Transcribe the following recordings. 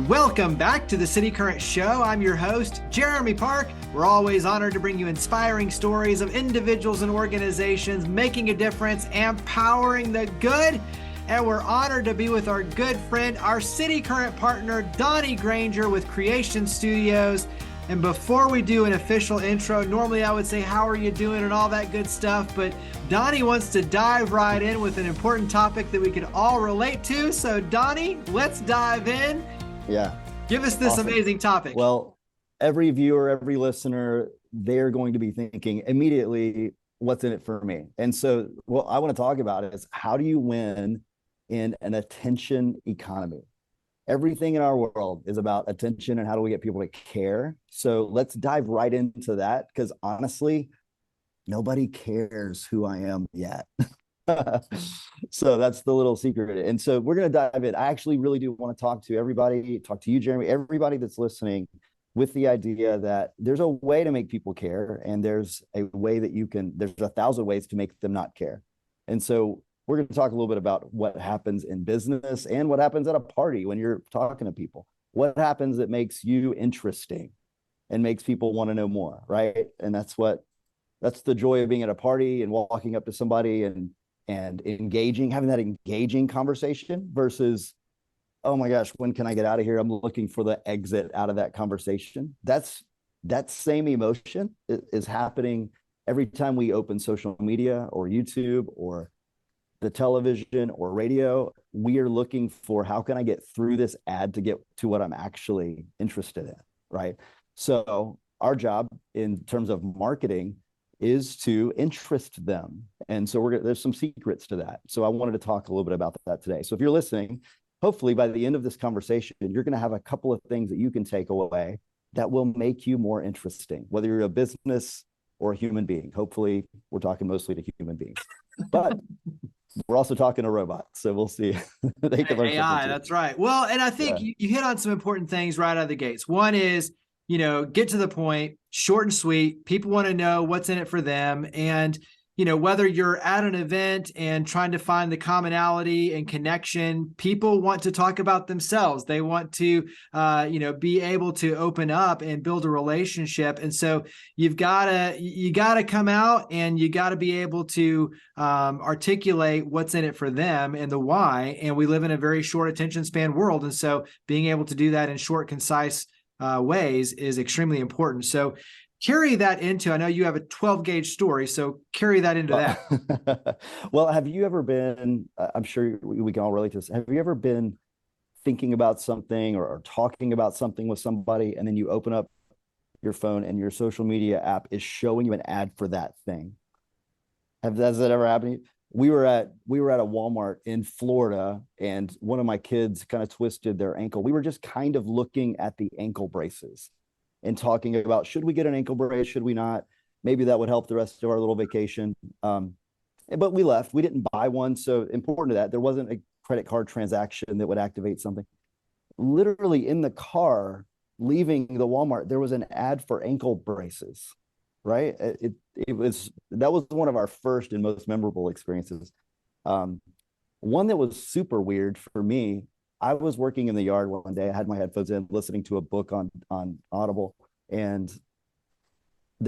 Welcome back to the City Current Show. I'm your host, Jeremy Park. We're always honored to bring you inspiring stories of individuals and organizations making a difference, empowering the good. And we're honored to be with our good friend, our City Current partner, Donny Granger with Creation Studios. And before we do an official intro, normally I would say, how are you doing and all that good stuff. But Donny wants to dive right in with an important topic that we could all relate to. So Donny, let's dive in. Yeah. Give us this Awesome. amazing topic. Well, every viewer, every listener, they're going to be thinking immediately, what's in it for me? And so what I want to talk about is how do you win in an attention economy? Everything in our world is about attention and how do we get people to care? So let's dive right into that because honestly, nobody cares who I am yet. So that's the little secret. And so we're going to dive in. I actually really do want to talk to everybody, talk to you, Jeremy, everybody that's listening with the idea that there's a way to make people care. And there's a way that there's 1,000 ways to make them not care. And so we're going to talk a little bit about what happens in business and what happens at a party when you're talking to people. What happens that makes you interesting and makes people want to know more, right? And that's the joy of being at a party and walking up to somebody and engaging, having that engaging conversation versus, oh my gosh, when can I get out of here? I'm looking for the exit out of that conversation. That same emotion is happening every time we open social media or YouTube or the television or radio. We are looking for, how can I get through this ad to get to what I'm actually interested in, right? So our job in terms of marketing is to interest them. And so there's some secrets to that. So I wanted to talk a little bit about that today. So if you're listening, hopefully by the end of this conversation, you're going to have a couple of things that you can take away that will make you more interesting, whether you're a business or a human being. Hopefully we're talking mostly to human beings, but we're also talking to robots. So we'll see. They can learn AI, that's right. Well, and I think you hit on some important things right out of the gates. One is, get to the point, short and sweet. People want to know what's in it for them. And, whether you're at an event and trying to find the commonality and connection, people want to talk about themselves. They want to, be able to open up and build a relationship. And so you gotta come out and you gotta be able to articulate what's in it for them and the why. And we live in a very short attention span world. And so being able to do that in short, concise ways is extremely important. So carry that into, I know you have a 12 gauge story, so carry that into that. Well, have you ever been, I'm sure we can all relate to this. Have you ever been thinking about something or talking about something with somebody, and then you open up your phone and your social media app is showing you an ad for that thing? Has that ever happened to you? We were at a Walmart in Florida, and one of my kids kind of twisted their ankle. We were just kind of looking at the ankle braces and talking about, should we get an ankle brace? Should we not? Maybe that would help the rest of our little vacation. But we left. We didn't buy one. So important to that, there wasn't a credit card transaction that would activate something. Literally in the car leaving the Walmart, there was an ad for ankle braces, right? That was one of our first and most memorable experiences. One that was super weird for me, I was working in the yard one day. I had my headphones in, listening to a book on Audible, and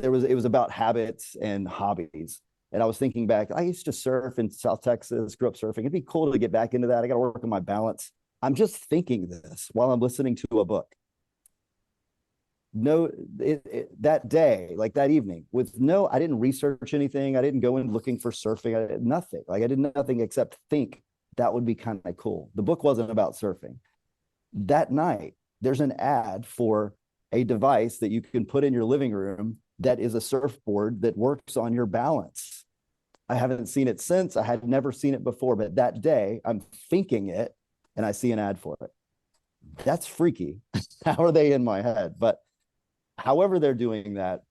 it was about habits and hobbies. And I was thinking back, I used to surf in South Texas, grew up surfing. It'd be cool to get back into that. I got to work on my balance. I'm just thinking this while I'm listening to a book. That day, like that evening, I didn't research anything. I didn't go in looking for surfing. I did nothing. I did nothing except think that would be kind of cool. The book wasn't about surfing. That night, there's an ad for a device that you can put in your living room that is a surfboard that works on your balance. I haven't seen it since. I had never seen it before, but that day I'm thinking it and I see an ad for it. That's freaky. How are they in my head? But however they're doing that,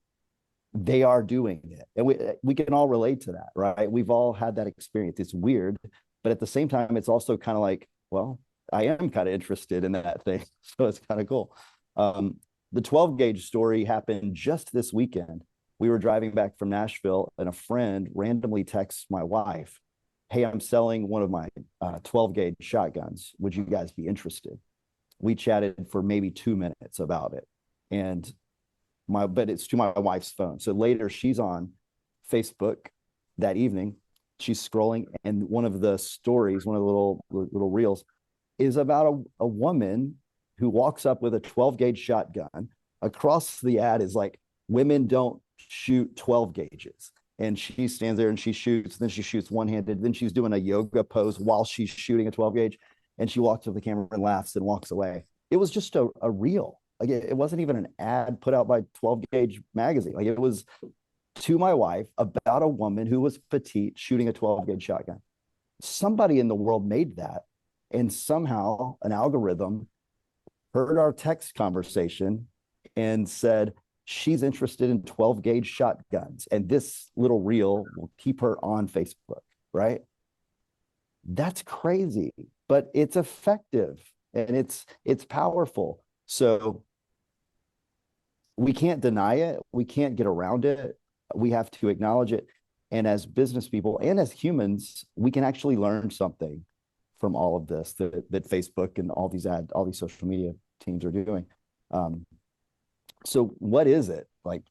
they are doing it. And we can all relate to that, right? We've all had that experience. It's weird, but at the same time, it's also kind of like, well, I am kind of interested in that thing. So it's kind of cool. The 12 gauge story happened just this weekend. We were driving back from Nashville and a friend randomly texts my wife, hey, I'm selling one of my 12 gauge shotguns. Would you guys be interested? we chatted for maybe 2 minutes about it. And but it's to my wife's phone. So later she's on Facebook that evening. She's scrolling, and one of the stories, one of the little reels, is about a woman who walks up with a 12 gauge shotgun. Across the ad is like, women don't shoot 12 gauges. And she stands there and she shoots, then she shoots one-handed, then she's doing a yoga pose while she's shooting a 12 gauge. And she walks up to the camera and laughs and walks away. It was just a reel. Like it wasn't even an ad put out by 12 gauge magazine. Like it was to my wife about a woman who was petite shooting a 12 gauge shotgun. Somebody in the world made that. And somehow an algorithm heard our text conversation and said, she's interested in 12 gauge shotguns. And this little reel will keep her on Facebook, right? That's crazy, but it's effective and it's powerful. So we can't deny it. We can't get around it. We have to acknowledge it. And as business people and as humans, we can actually learn something from all of this that Facebook and all these social media teams are doing. So what is it? Like,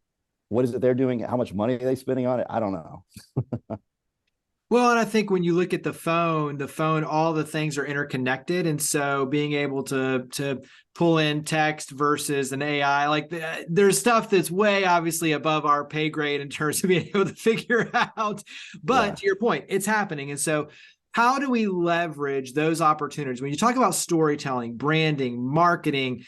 what is it they're doing? How much money are they spending on it? I don't know. Well, and I think when you look at the phone, all the things are interconnected. And so being able to pull in text versus an AI, like there's stuff that's way obviously above our pay grade in terms of being able to figure out. But to your point, it's happening. And so how do we leverage those opportunities? When you talk about storytelling, branding, marketing,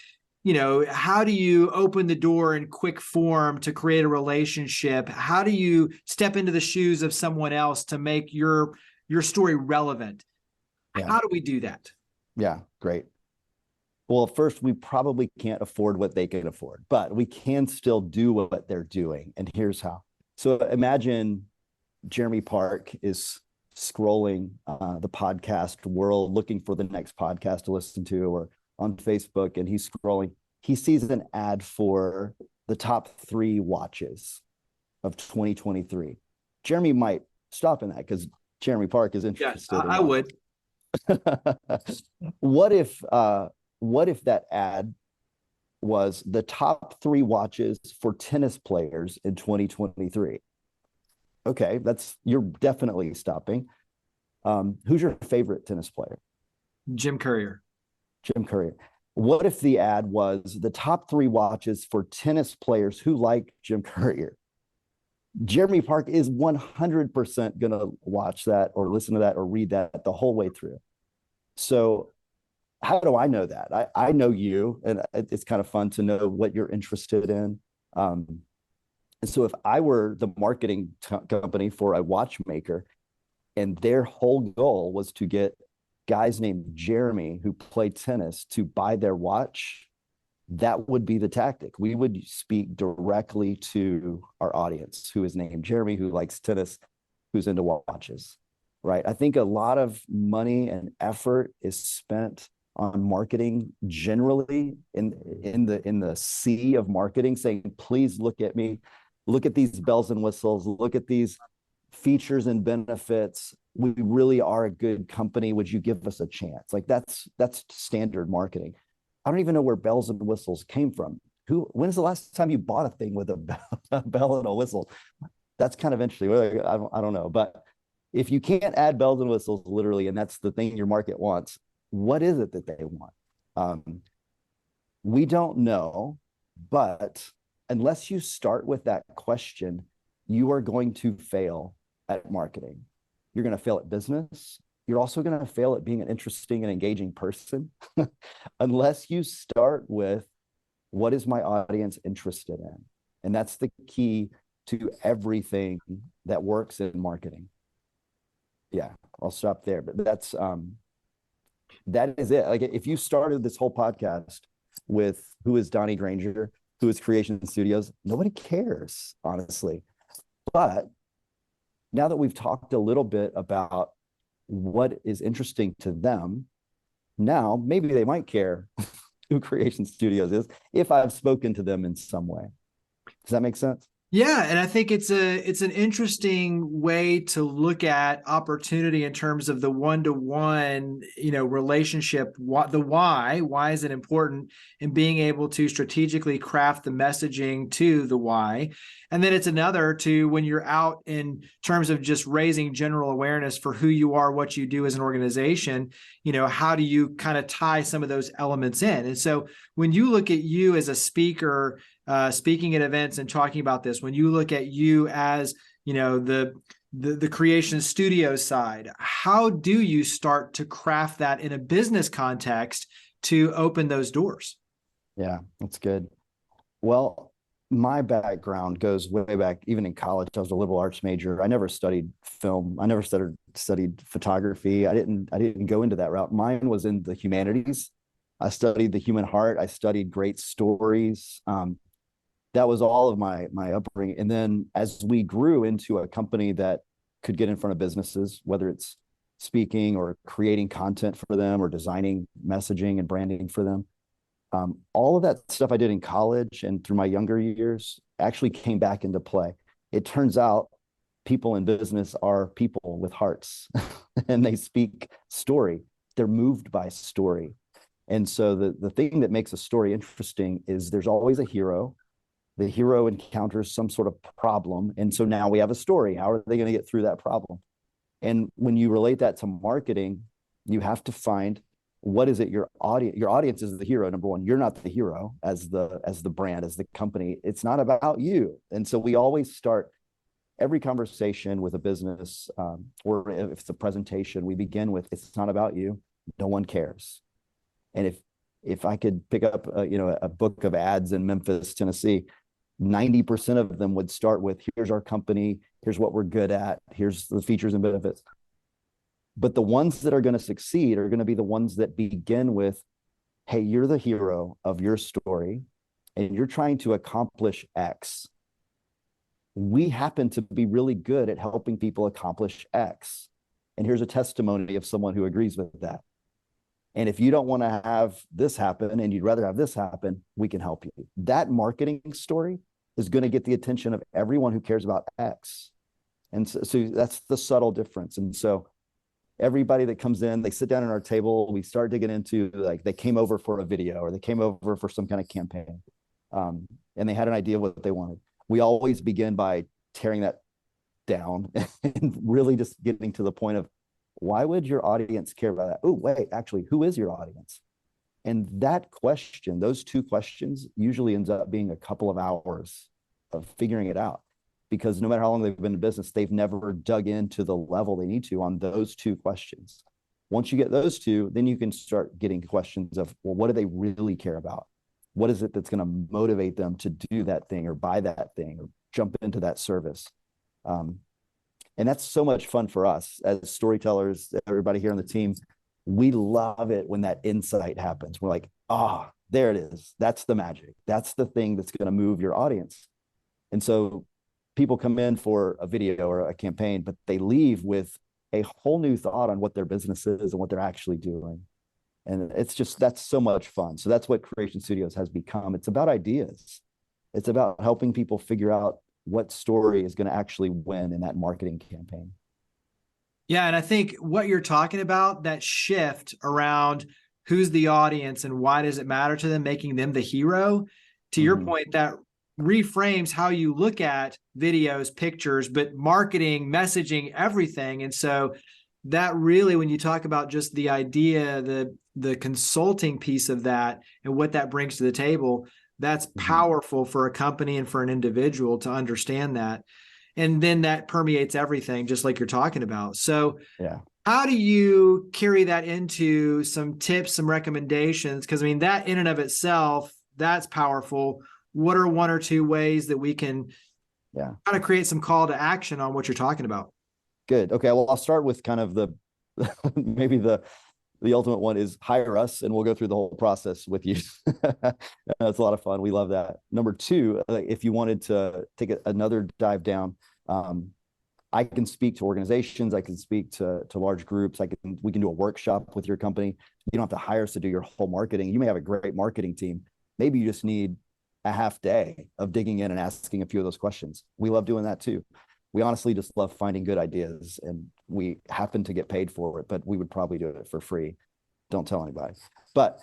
how do you open the door in quick form to create a relationship? How do you step into the shoes of someone else to make your story relevant? Yeah. How do we do that? Yeah, great. Well, first, we probably can't afford what they can afford, but we can still do what they're doing. And here's how. So imagine Jeremy Park is scrolling the podcast world, looking for the next podcast to listen to, or on Facebook, and he's scrolling. He sees an ad for the top 3 watches of 2023. Jeremy might stop in that because Jeremy Park is interested. Yeah, I would. What if that ad was the top 3 watches for tennis players in 2023? Okay, you're definitely stopping. Who's your favorite tennis player? Jim Courier. Jim Courier. What if the ad was the top 3 watches for tennis players who like Jim Courier? Jeremy Park is 100% going to watch that or listen to that or read that the whole way through. So how do I know that? I know you, and it's kind of fun to know what you're interested in. And so if I were the marketing company for a watchmaker and their whole goal was to get guys named Jeremy who play tennis to buy their watch, that would be the tactic. We would speak directly to our audience who is named Jeremy, who likes tennis, who's into watches, right? I think a lot of money and effort is spent on marketing generally in the sea of marketing, saying, please look at me, look at these bells and whistles, look at these features and benefits. We really are a good company. Would you give us a chance? Like that's standard marketing. I don't even know where bells and whistles came from. When's the last time you bought a thing with a bell and a whistle? That's kind of interesting. I don't know. But if you can't add bells and whistles literally, and that's the thing your market wants, what is it that they want? We don't know, but unless you start with that question, you are going to fail at marketing. You're going to fail at business. You're also going to fail at being an interesting and engaging person unless you start with, what is my audience interested in? And that's the key to everything that works in marketing. Yeah, I'll stop there. But that is it. Like if you started this whole podcast with who is Donny Granger, who is Creation Studios, nobody cares, honestly. But now that we've talked a little bit about what is interesting to them, now maybe they might care who Creation Studios is if I've spoken to them in some way. Does that make sense? Yeah, and I think it's an interesting way to look at opportunity in terms of the one-to-one, relationship. What the why is it important, and being able to strategically craft the messaging to the why. And then it's another to when you're out in terms of just raising general awareness for who you are, what you do as an organization, how do you kind of tie some of those elements in? And so when you look at you as a speaker, speaking at events and talking about this, when you look at you as the creation studio side, how do you start to craft that in a business context to open those doors? Yeah, that's good. Well, my background goes way back. Even in college, I was a liberal arts major. I never studied film. I never studied photography. I didn't go into that route. Mine was in the humanities. I studied the human heart. I studied great stories. That was all of my upbringing. And then as we grew into a company that could get in front of businesses, whether it's speaking or creating content for them or designing messaging and branding for them, all of that stuff I did in college and through my younger years actually came back into play. It turns out people in business are people with hearts and they speak story. They're moved by story. And so the thing that makes a story interesting is there's always a hero. The hero encounters some sort of problem. And so now we have a story. How are they going to get through that problem? And when you relate that to marketing, you have to find what is it your audience is the hero. Number one, you're not the hero as the brand, as the company. It's not about you. And so we always start every conversation with a business, or if it's a presentation, we begin with, it's not about you. No one cares. And if I could pick up a book of ads in Memphis, Tennessee, 90% of them would start with, here's our company, here's what we're good at, here's the features and benefits. But the ones that are going to succeed are going to be the ones that begin with, hey, you're the hero of your story and you're trying to accomplish X. We happen to be really good at helping people accomplish X. And here's a testimony of someone who agrees with that. And if you don't want to have this happen and you'd rather have this happen, we can help you. That marketing story is going to get the attention of everyone who cares about X. And so that's the subtle difference. And so everybody that comes in, they sit down at our table, we start digging into, like, they came over for a video or they came over for some kind of campaign, and they had an idea of what they wanted. We always begin by tearing that down and really just getting to the point of, why would your audience care about that? Oh, wait, actually, who is your audience? And that question, those two questions, usually ends up being a couple of hours of figuring it out, because no matter how long they've been in business, they've never dug into the level they need to on those two questions. Once you get those two, then you can start getting questions of, well, what do they really care about? What is it that's going to motivate them to do that thing or buy that thing or jump into that service? And that's so much fun for us as storytellers, everybody here on the team. We love it when that insight happens. We're like, there it is. That's the magic. That's the thing that's going to move your audience. And so people come in for a video or a campaign, but they leave with a whole new thought on what their business is and what they're actually doing. And that's so much fun. So that's what Creation Studios has become. It's about ideas. It's about helping people figure out what story is going to actually win in that marketing campaign. Yeah, and I think what you're talking about, that shift around who's the audience and why does it matter to them, making them the hero, to your point, that reframes how you look at videos, pictures, but marketing, messaging, everything. And so that really, when you talk about just the idea, the consulting piece of that and what that brings to the table, that's powerful for a company and for an individual to understand that. And then that permeates everything, just like you're talking about. So yeah, how do you carry that into some tips, some recommendations? Because I mean, that in and of itself, that's powerful. What are one or two ways that we can kind of create some call to action on what you're talking about? Good. Okay. Well, I'll start with kind of maybe the ultimate one is hire us and we'll go through the whole process with you. That's a lot of fun. We love that. Number two, if you wanted to take another dive down, I can speak to organizations. I can speak to large groups. We can do a workshop with your company. You don't have to hire us to do your whole marketing. You may have a great marketing team. Maybe you just need a half day of digging in and asking a few of those questions. We love doing that too. We honestly just love finding good ideas, and we happen to get paid for it, but we would probably do it for free. Don't tell anybody. But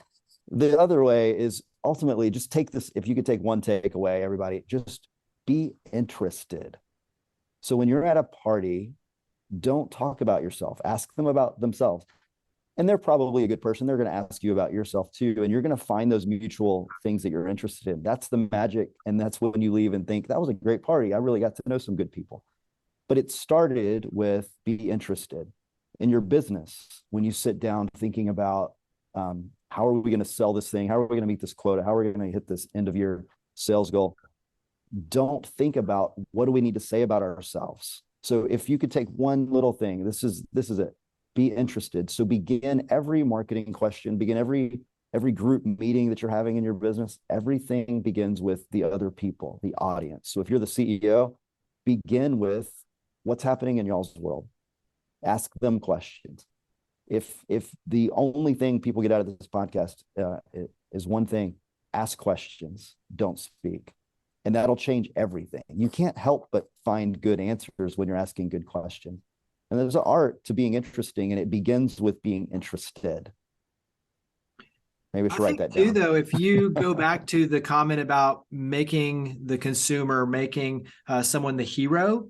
the other way is ultimately just take this. If you could take one takeaway, everybody, just be interested. So when you're at a party, don't talk about yourself. Ask them about themselves. And they're probably a good person. They're going to ask you about yourself too. And you're going to find those mutual things that you're interested in. That's the magic. And that's when you leave and think, that was a great party. I really got to know some good people. But it started with be interested in your business. When you sit down thinking about how are we going to sell this thing? How are we going to meet this quota? How are we going to hit this end of year sales goal? Don't think about what do we need to say about ourselves. So if you could take one little thing, this is it. Be interested. So begin every marketing question, begin every group meeting that you're having in your business. Everything begins with the other people, the audience. So if you're the CEO, begin with what's happening in y'all's world. Ask them questions. If the only thing people get out of this podcast is one thing, ask questions, don't speak. And that'll change everything. You can't help but find good answers when you're asking good questions. And there's an art to being interesting, and it begins with being interested. Maybe I should write that down. Though, if you go back to the comment about making the consumer, making someone the hero,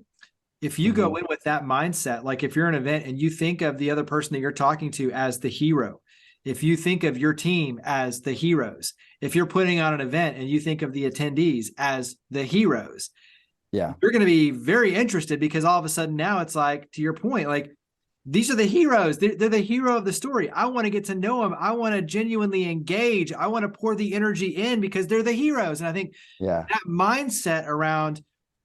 if you go in with that mindset, like if you're in an event and you think of the other person that you're talking to as the hero, if you think of your team as the heroes, if you're putting on an event and you think of the attendees as the heroes, yeah, you're going to be very interested, because all of a sudden now it's like, to your point, like these are the heroes. They're the hero of the story. I want to get to know them. I want to genuinely engage. I want to pour the energy in because they're the heroes. And I think that mindset around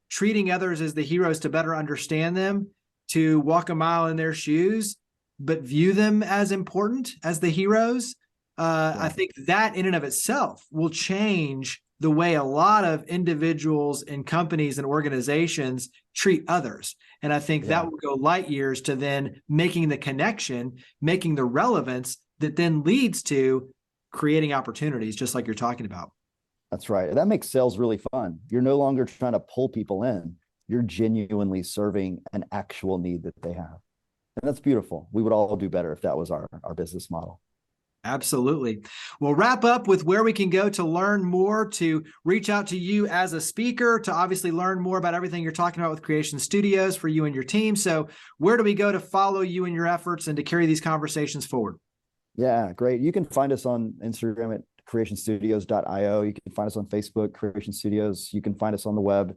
treating others as the heroes to better understand them, to walk a mile in their shoes, but view them as important as the heroes. I think that in and of itself will change the way a lot of individuals and companies and organizations treat others. And I think that will go light years to then making the connection, making the relevance that then leads to creating opportunities, just like you're talking about. That's right. That makes sales really fun. You're no longer trying to pull people in. You're genuinely serving an actual need that they have. And that's beautiful. We would all do better if that was our business model. Absolutely. We'll wrap up with where we can go to learn more, to reach out to you as a speaker, to obviously learn more about everything you're talking about with Creation Studios for you and your team. So where do we go to follow you and your efforts and to carry these conversations forward? Yeah, great. You can find us on Instagram at creationstudios.io. You can find us on Facebook, Creation Studios. You can find us on the web,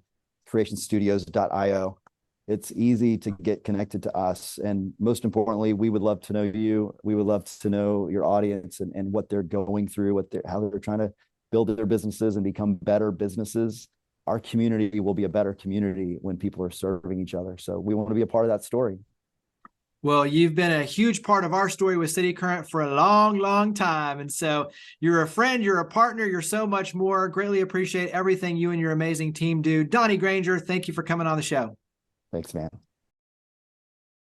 creationstudios.io. It's easy to get connected to us. And most importantly, we would love to know you. We would love to know your audience and what they're going through, how they're trying to build their businesses and become better businesses. Our community will be a better community when people are serving each other. So we want to be a part of that story. Well, you've been a huge part of our story with City Current for a long, long time. And so you're a friend, you're a partner, you're so much more. Greatly appreciate everything you and your amazing team do. Donny Granger, thank you for coming on the show. Thanks, man.